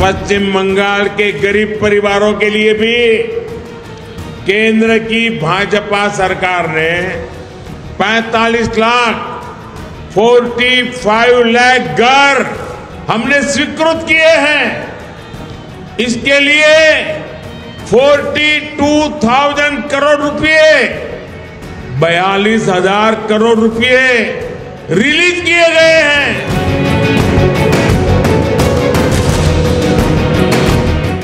पश्चिम बंगाल के गरीब परिवारों के लिए भी केंद्र की भाजपा सरकार ने 45 लाख 45 लाख घर हमने स्वीकृत किए हैं। इसके लिए 42,000 करोड़ रुपए 42,000 करोड़ रुपए रिलीज किए गए हैं।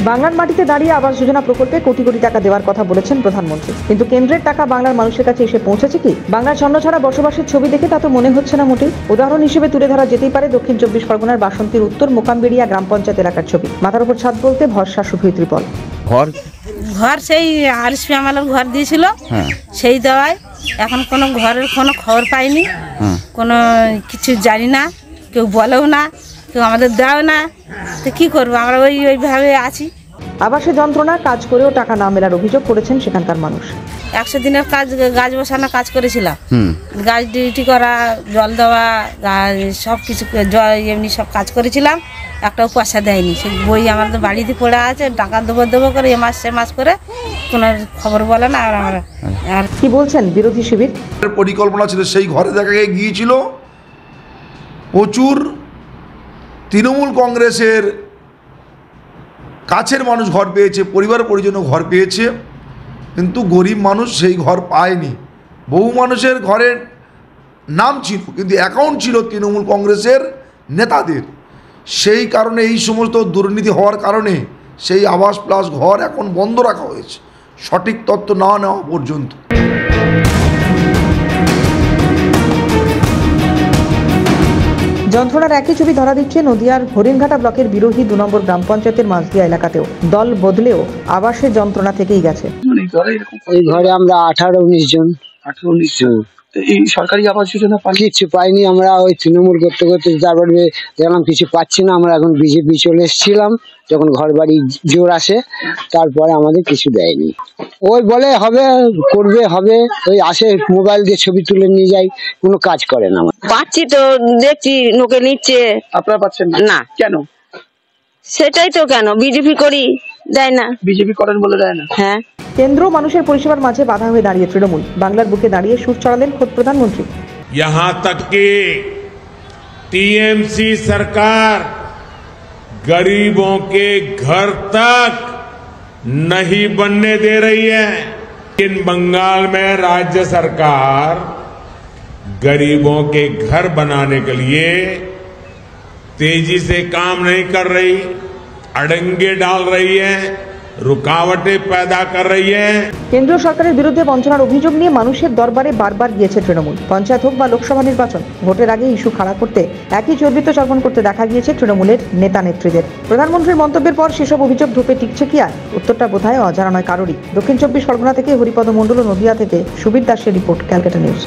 বাংলার মাটিতে দাঁড়িয়ে আবাস যোজনা প্রকল্পে কোটি কোটি টাকা দেওয়ার কথা বলেছেন প্রধানমন্ত্রী, কিন্তু কেন্দ্রের টাকা বাংলার মানুষের কাছে এসে পৌঁছেছে কি? বাংলার ছন্নছাড়া বসবাসের ছবি দেখে তা তো মনে হচ্ছে না মোটেই। উদাহরণ হিসেবে তুলে ধরা যেতেই পারে দক্ষিণ 24 পরগনার বাসন্তীর উত্তর মোকামবেড়িয়া গ্রাম পঞ্চায়েত এলাকার ছবি। মাথার উপর ছাদ বলতে ভরসা শুধুই ত্রিপল। ঘর সেই আরএসপি আমাদের ঘর দিয়েছিল, সেই দেওয়ায় এখন কোনো ঘরের কোনো খবর পাইনি, কোনো কিছু জানি না, কেউ বলেও না, কেউ আমাদের দেয় না, তো কি করবো আমরা ওইভাবে আছি। আবাসে যন্ত্রণা, কাজ করেও টাকা না মেলার অভিযোগ করেছেন সেখানকার মানুষ। 100 দিনের কাজ, গাছ বসানো কাজ করেছিলাম, গাছ ডিউটি করা, জল দেওয়া, সব কিছু এমনি সব কাজ করেছিলাম, একটাও পয়সা দেয়নি। সেই বই আমাদের বাড়িতে পড়ে আছে, টাকা দেবো করে এ মাস সে মাস করে কোনো খবর বলে না। আর কি বলছেন বিরোধী শিবির? পরিকল্পনা ছিল, সেই ঘরে দেখা গিয়েছিল প্রচুর তৃণমূল কংগ্রেসের কাছের মানুষ ঘর পেয়েছে, পরিবার পরিজনও ঘর পেয়েছে, কিন্তু গরিব মানুষ সেই ঘর পায়নি। বহু মানুষের ঘরের নাম ছিল কিন্তু অ্যাকাউন্ট ছিল তৃণমূল কংগ্রেসের নেতাদের। সেই কারণে এই সমস্ত দুর্নীতি হওয়ার কারণে সেই আবাস প্লাস ঘর এখন বন্ধ রাখা হয়েছে সঠিক তথ্য না নেওয়া পর্যন্ত। যন্ত্রণার একই ছবি ধরা দিচ্ছে নদিয়ার হরিণঘাটা ব্লকের বিরোহী 2 নম্বর গ্রাম পঞ্চায়েতের মাঝদিয়া এলাকাতেও। দল বদলেও আবাসের যন্ত্রণা থেকেই গেছে। এই ঘরে আমরা 18-19 জন। 18-19 জন। এই সরকারি আবাস যোজনা কিছু পাইনি আমরা। ওই তৃণমূল করতে করতে তারপরে দেখলাম কিছু পাচ্ছি না, আমরা এখন বিজেপি চলে এসেছিলাম। যখন ঘর বাড়ি জোর আসে তারপরে আমাদের কিছু দেয়নি। ওই বলে হবে, করবে, হবে, ওই আসে মোবাইল দিয়ে ছবি তুলে নিয়ে যায়, কোনো কাজ করে না। পাচ্ছি তো, দেখছি লোকে নিচ্ছে। আপনারা পাচ্ছেন না কেন? সেটাই তো, কেন বিজেপি করি দেয় না? বিজেপি করেন বলে দেয় না। হ্যাঁ, কেন্দ্র মানুষের পরিষেবার মাঝে বাধা হয়ে দাঁড়িয়ে তৃণমূল। বাংলার বুকে দাঁড়িয়ে সুর চড়ালেন খোদ প্রধানমন্ত্রী। यहां तक कि टीएमसी सरकार गरीबों के घर तक नहीं बनने दे रही है। इन बंगाल में राज्य सरकार गरीबों के घर बनाने के लिए तेजी से काम नहीं कर रही, अड़ंगे डाल रही है, रुकावटें पैदा कर रही है। কেন্দ্রীয় সরকারের বিরুদ্ধে বঞ্চনার অভিযোগ নিয়ে মানুষের দরবারে বারবার গিয়েছে তৃণমূল। পঞ্চায়েত হোক বা লোকসভা নির্বাচন, ভোটের আগে ইস্যু খাড়া করতে একই চর্বিত চর্বণ করতে দেখা গিয়েছে তৃণমূলের নেতা নেত্রীদের। প্রধানমন্ত্রীর মন্তব্যের পর সেসব অভিযোগ ধূপে টিকছে কি আর? উত্তরটা বোধহয় অজানা নয় কারোরই। দক্ষিণ 24 পরগনা থেকে হরিপদ মণ্ডল ও নদিয়া থেকে সুবীর দাসের রিপোর্ট, ক্যালকাটা নিউজ।